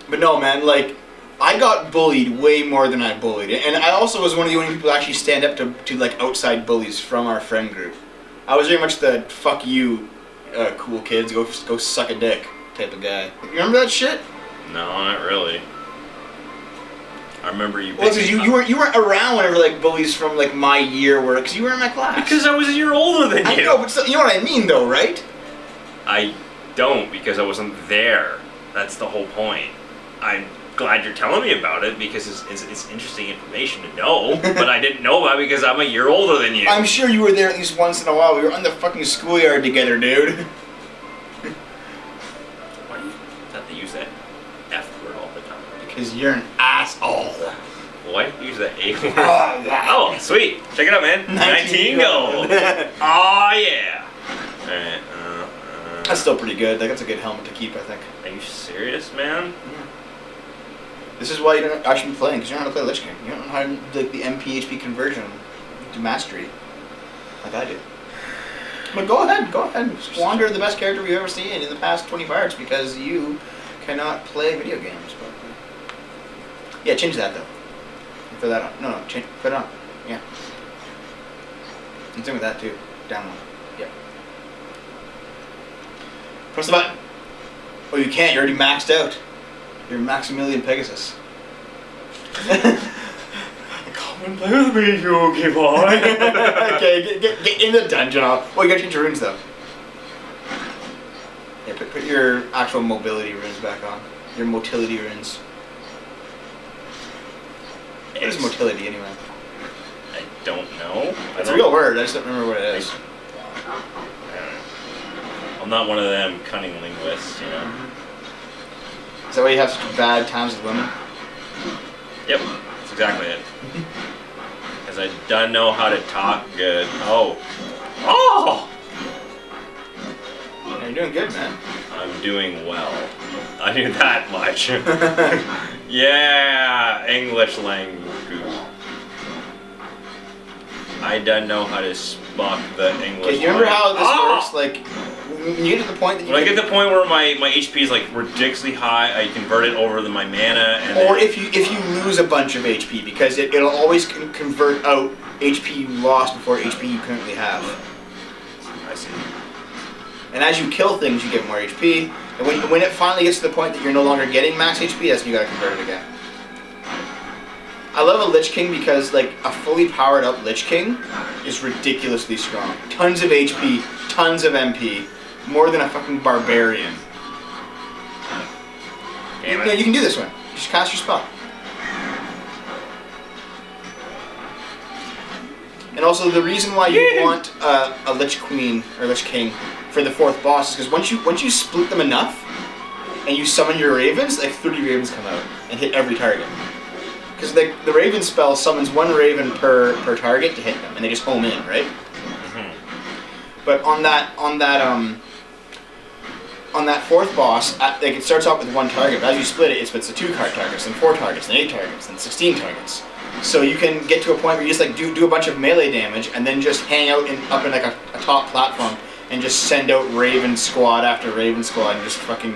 But no, man, like, I got bullied way more than I bullied. And I also was one of the only people to actually stand up to like, outside bullies from our friend group. I was very much the, fuck you, cool kids, go suck a dick type of guy. You remember that shit? No, not really. I remember you. Well, because you weren't around whenever, like, bullies from, like, my year were, because you were in my class. Because I was a year older than you. I know, but still, you know what I mean, though, right? I don't, because I wasn't there. That's the whole point. I'm glad you're telling me about it, because it's interesting information to know, but I didn't know about it because I'm a year older than you. I'm sure you were there at least once in a while. We were on the fucking schoolyard together, dude. Why do you have to use that F word all the time? Because you're an asshole. Why do you use that A word? Oh, sweet. Check it out, man. 19 gold. Oh, yeah. Alright, That's still pretty good. Like, that's a good helmet to keep, I think. Are you serious, man? Yeah. This is why you don't actually be playing, because you don't know how to play Lich King. You don't know how to do the MP-HP conversion to mastery, like I do. But go ahead. Squander the best character we've ever seen in the past 20 parts because you cannot play video games. But yeah, change that though. Put that on. No, change. Put it on. Yeah. Same with that too. Down one. Yep. Press the button. Oh, you can't. You're already maxed out. You're Maximilian Pegasus. Come and play with me, Yogi boy. Okay, get in the dungeon. Oh, you gotta change your runes though. Yeah, put your actual mobility runes back on. Your motility runes. What is motility anyway? I don't know. It's a real word. I just don't remember what it is. I'm not one of them cunning linguists, you know. Mm-hmm. Is that why you have such bad times with women? Yep, that's exactly it. Because I don't know how to talk good. Oh! Yeah, you're doing good, man. I'm doing well. I knew that much. Yeah, English language. I don't know how to speak the English. Okay, you remember how this works? Like, when you get to the point that you when I get to the point where my HP is like ridiculously high, I convert it over to my mana, and or if you lose a bunch of HP, because it'll always convert out HP you lost before HP you currently have. I see. And as you kill things, you get more HP. And when it finally gets to the point that you're no longer getting max HP, that's when you gotta convert it again. I love a Lich King because, like, a fully powered up Lich King is ridiculously strong. Tons of HP, tons of MP, more than a fucking barbarian. You can do this one. Just cast your spell. And also, the reason why you want a Lich Queen or Lich King for the fourth boss is because once you split them enough and you summon your ravens, like 30 ravens come out and hit every target. Because the Raven spell summons one Raven per target to hit them, and they just home in, right? Mm-hmm. But on that fourth boss, like it starts off with one target, but as you split it, it splits to 2 card targets, then 4 targets, then 8 targets, then 16 targets. So you can get to a point where you just like do a bunch of melee damage, and then just hang out up in like a top platform, and just send out Raven squad after Raven squad, and just fucking,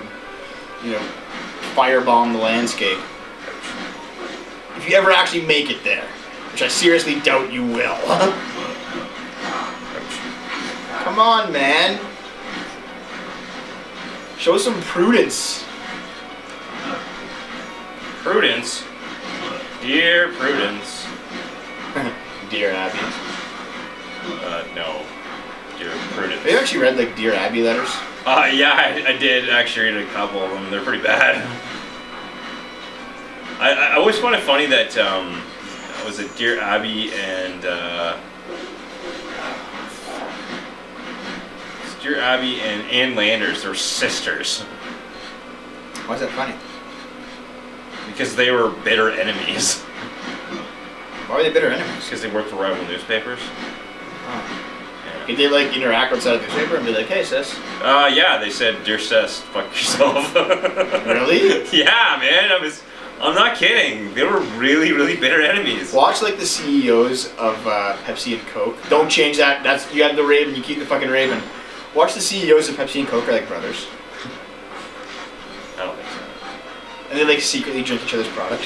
firebomb the landscape. If you ever actually make it there, which I seriously doubt you will. Come on, man. Show some prudence. Prudence? Dear Prudence. Dear Abby. No. Dear Prudence. Have you actually read, like, Dear Abby letters? Yeah, I did actually read a couple of them. They're pretty bad. I always find it funny that, was it Dear Abby and, Dear Abby and Ann Landers, they're sisters. Why is that funny? Because they were bitter enemies. Why were they bitter enemies? Because they worked for rival newspapers. Oh. Yeah. Did they, like, interact outside of the newspaper and be like, hey, sis? Yeah, they said, dear sis, fuck yourself. Really? Yeah, man, I'm not kidding. They were really, really bitter enemies. Watch, like, the CEOs of Pepsi and Coke. Don't change that. You have the Raven, you keep the fucking Raven. Watch the CEOs of Pepsi and Coke are like brothers. I don't think so. And they like secretly drink each other's product.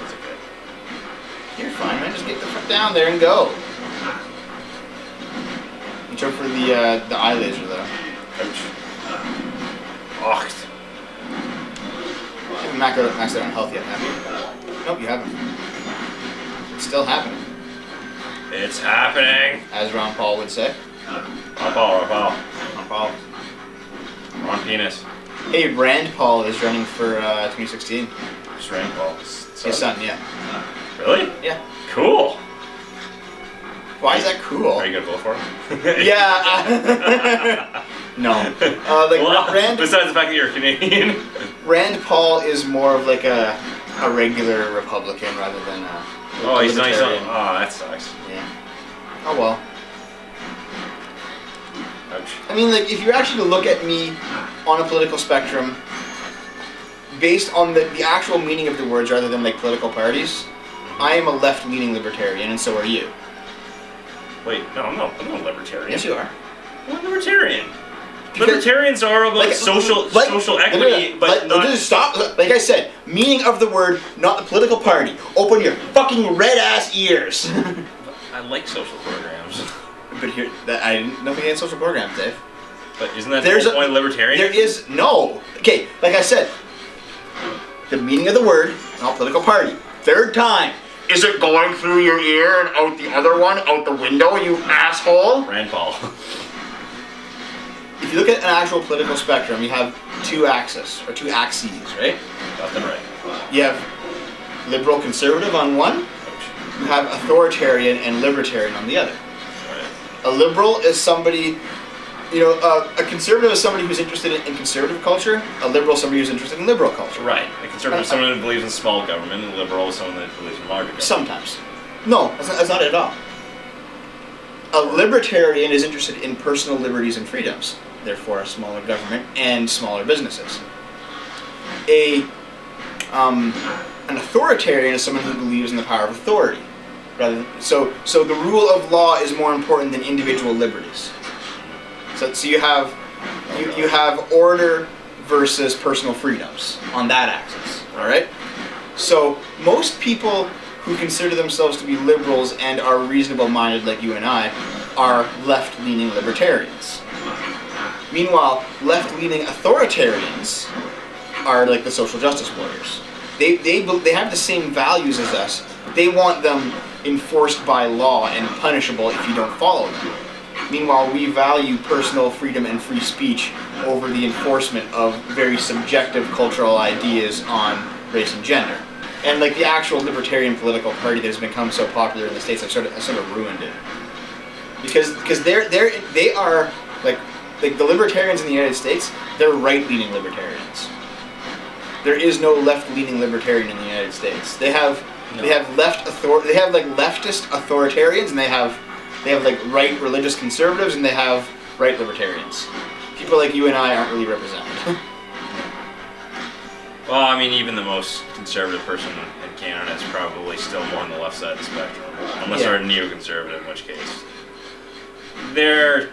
That's okay. You're fine, man. Just get the fuck down there and go. Watch out for the eye laser though. Ouch. Oh, I haven't maxed out on health yet, have you? Nope, you haven't. It's still happening. it's happening. As Ron Paul would say. Ron Paul. Ron Paul. Ron Penis. Hey, Rand Paul is running for 2016. Just Rand Paul. His son, yeah. Really? Yeah. Cool. Why is that cool? Are you gonna vote for him? Yeah. No. Well, Rand. besides the fact that you're Canadian. Rand Paul is more of like a regular Republican rather than a Oh, he's not. libertarian. Oh, that sucks. Yeah. Oh well. Ouch. I mean, like, if you're actually to look at me on a political spectrum, based on the actual meaning of the words rather than like political parties, I am a left-leaning libertarian, and so are you. Wait, no, I'm not a libertarian. Yes, you are. I'm a libertarian. Because- Libertarians are about social equity, but not. just stop. Like I said, meaning of the word, not the political party. Open your fucking red-ass ears. I like social programs. But here, nothing against social programs, Dave. But isn't that There's the whole point of libertarian? There is no. Okay, like I said, the meaning of the word, not political party. Third time. Is it going through your ear and out the other one, out the window, you asshole? Rand Paul. If you look at an actual political spectrum, you have two axes, right? Left and right. You have liberal conservative on one, you have authoritarian and libertarian on the other. Right. A liberal is somebody, a conservative is somebody who's interested in conservative culture, a liberal is somebody who's interested in liberal culture. Right. A conservative is someone who believes in small government, and a liberal is someone that believes in larger government. Sometimes. No, that's not it at all. A libertarian is interested in personal liberties and freedoms, therefore a smaller government and smaller businesses. An authoritarian is someone who believes in the power of authority. So the rule of law is more important than individual liberties. So you have order versus personal freedoms on that axis. All right. So most people who consider themselves to be liberals and are reasonable-minded like you and I are left-leaning libertarians. Meanwhile, left-leaning authoritarians are like the social justice warriors. They have the same values as us. They want them enforced by law and punishable if you don't follow them. Meanwhile, we value personal freedom and free speech over the enforcement of very subjective cultural ideas on race and gender. And like the actual libertarian political party that has become so popular in the States, I've sort of ruined it. Because they are like the libertarians in the United States, they're right-leaning libertarians. There is no left-leaning libertarian in the United States. They have leftist authoritarians, and they have like right religious conservatives, and they have right libertarians. People like you and I aren't really represented. Well, I mean, even the most conservative person in Canada is probably still more on the left side of the spectrum, unless they're a neoconservative, in which case they're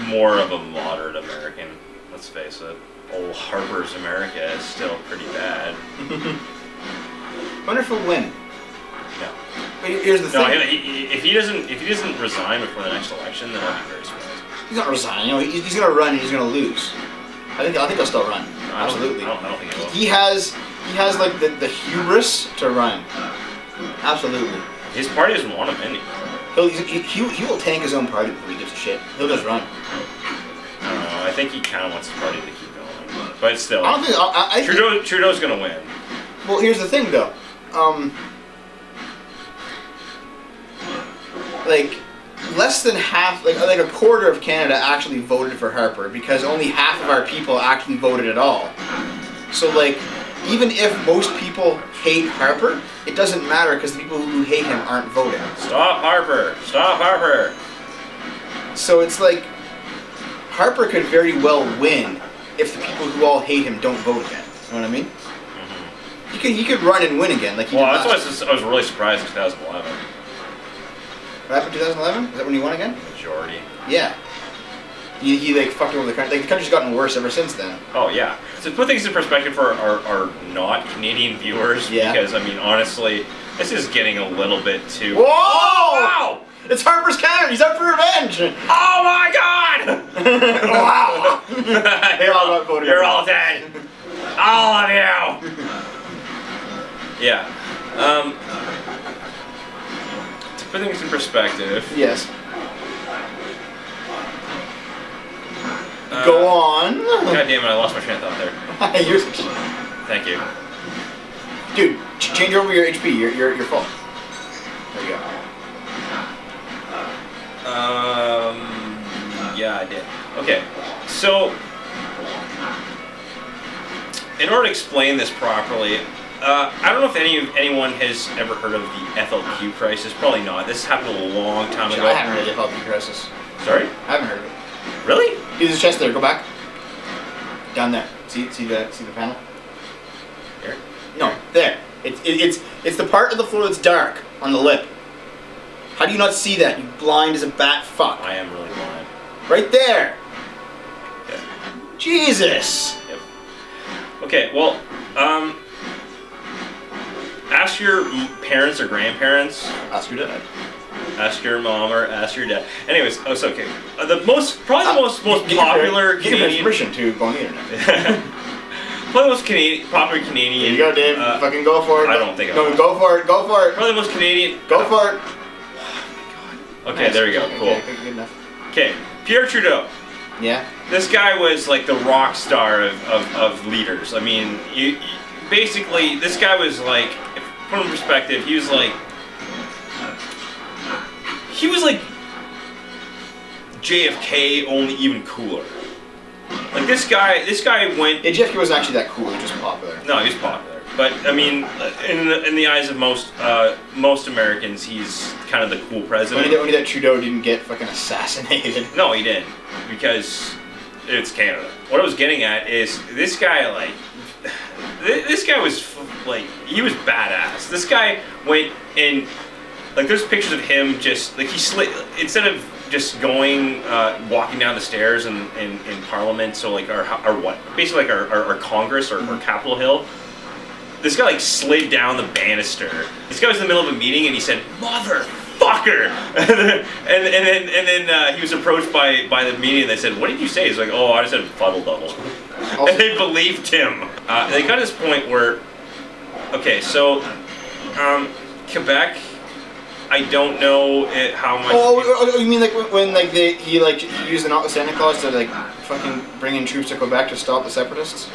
more of a moderate American. Let's face it. Old Harper's America is still pretty bad. I wonder if he'll win. No. But here's the No, thing. if he doesn't resign before the next election, then I'll be very surprised. He's not resigning. He's going to run and he's going to lose. I think he'll still run. Absolutely. I don't think he will. He has like the hubris to run. Absolutely. His party doesn't want him anymore. He will tank his own party before he gives a shit. He'll just run. I don't know. I think he kind of wants his party to keep going, but still. I don't think. I think, Trudeau's gonna win. Well, here's the thing, though. Like less than half, like a quarter of Canada actually voted for Harper because only half of our people actually voted at all. So like, even if most people hate Harper, it doesn't matter because the people who hate him aren't voting. Stop Harper! Stop Harper! So it's like, Harper could very well win if the people who all hate him don't vote again. You know what I mean? Mm-hmm. He could run and win again. Like that's why I was really surprised in 2011. What happened in 2011? Is that when he won again? Majority. Yeah. He like fucked over the country. Like the country's gotten worse ever since then. Oh yeah. So to put things in perspective for our not Canadian viewers, Yeah. because I mean honestly, this is getting a little bit too. Whoa! Wow! It's Harper's Canada. He's up for revenge. Oh my God! Wow! They all got voted. You're all dead. All of you. Yeah. To put things in perspective. Yes. uh, Go on. God damn it! I lost my train of thought there. You're, Thank you. dude, change over your HP. You're full. There you go. Yeah, I did. Okay, so in order to explain this properly, I don't know if anyone has ever heard of the FLQ crisis. Probably not. This happened a long time ago. I haven't heard of the FLP crisis. Sorry? I haven't heard of it. Really? There's a chest there. Go back. Down there. See the panel? Here? No, there. It's the part of the floor that's dark on the lip. How do you not see that? You blind as a bat fuck. I am really blind. Right there. Okay. Jesus. Yep. Okay, well, ask your parents or grandparents. Ask your dad. Ask your mom or ask your dad. Anyways, oh, it's okay. The most popular Give your Canadian. permission to go on the internet. Probably the most popular Canadian. Here you go, Dave. Fucking go for it. I don't think I No, will. go for it. Go for it. Probably the most Canadian. Go for it. Okay, Nice. there we go. Cool. Okay, good enough. Okay, Pierre Trudeau. Yeah. This guy was like the rock star of leaders. I mean, basically, this guy was like, if put in perspective, he was like JFK, only even cooler. Like this guy went. Yeah, JFK wasn't actually that cool. He was just popular. No, he was popular. But I mean, in the eyes of most Americans, he's kind of the cool president. Only that Trudeau didn't get fucking assassinated. No, he didn't, because it's Canada. What I was getting at is this guy was like, he was badass. This guy went and like there's pictures of him just like he slid instead of just going walking down the stairs in Parliament. So like our what basically like our Congress or Capitol Hill. This guy like slid down the banister. This guy was in the middle of a meeting and he said, "Motherfucker!" and then he was approached by the media and they said, "What did you say?" He's like, "Oh, I just said fuddle duddle," and they believed him. They got to this point where, okay, so Quebec, I don't know how much. Oh, you mean like when like he used the Santa Claus to like fucking bring in troops to Quebec to stop the separatists?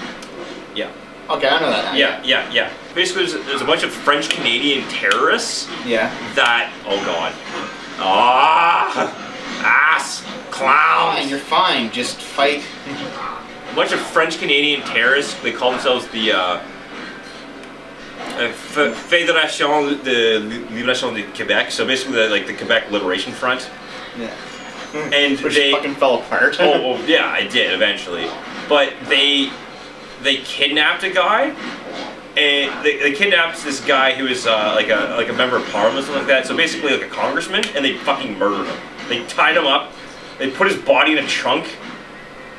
Yeah. Okay, I know that. Yeah. Basically, there's a bunch of French Canadian terrorists. Yeah. That, oh god. Ass clowns. Fine, you're fine. Just fight. A bunch of French Canadian terrorists. They call themselves the Fédération de Libération de Québec. So basically, like the Quebec Liberation Front. Yeah. And which they fucking fell apart. oh yeah, it did eventually. But they kidnapped a guy, and they kidnapped this guy who was like a member of parliament or something like that. So basically like a congressman, and they fucking murdered him. They tied him up, they put his body in a trunk,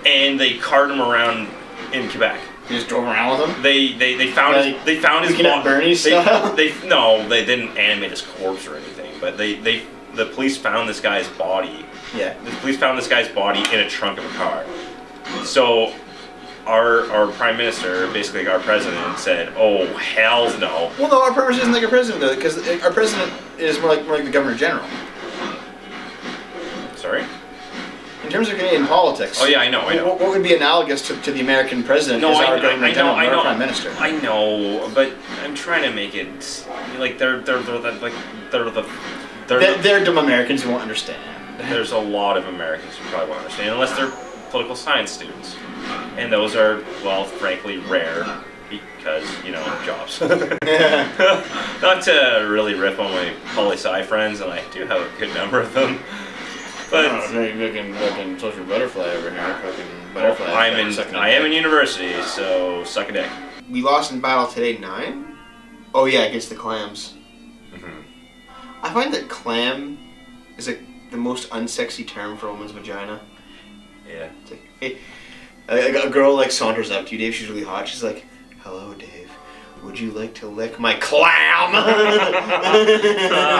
and they carted him around in Quebec. You just drove around with him? They found his Bernie style? They didn't animate his corpse or anything, but the police found this guy's body. Yeah. The police found this guy's body in a trunk of a car. So our prime minister, basically our president, said, "Oh hell no." Well, no, our prime minister isn't like a president though, because our president is more like the governor general. Sorry. In terms of Canadian politics. Oh yeah, I know. What would be analogous to the American president is our governor general and our prime minister. I know, but I'm trying to make it like they're dumb Americans who won't understand. There's a lot of Americans who probably won't understand unless they're political science students. And those are, well, frankly, rare because, jobs. Not to really rip on my poli-sci friends, and I do have a good number of them. But fucking social butterfly over here. Fucking butterfly. I am in university, so suck a dick. We lost in battle today 9? Oh yeah, against the clams. Mm-hmm. I find that clam is the most unsexy term for a woman's vagina. Yeah. It's like, hey, a girl like saunters up to you, Dave. She's really hot. She's like, "Hello, Dave. Would you like to lick my clam?"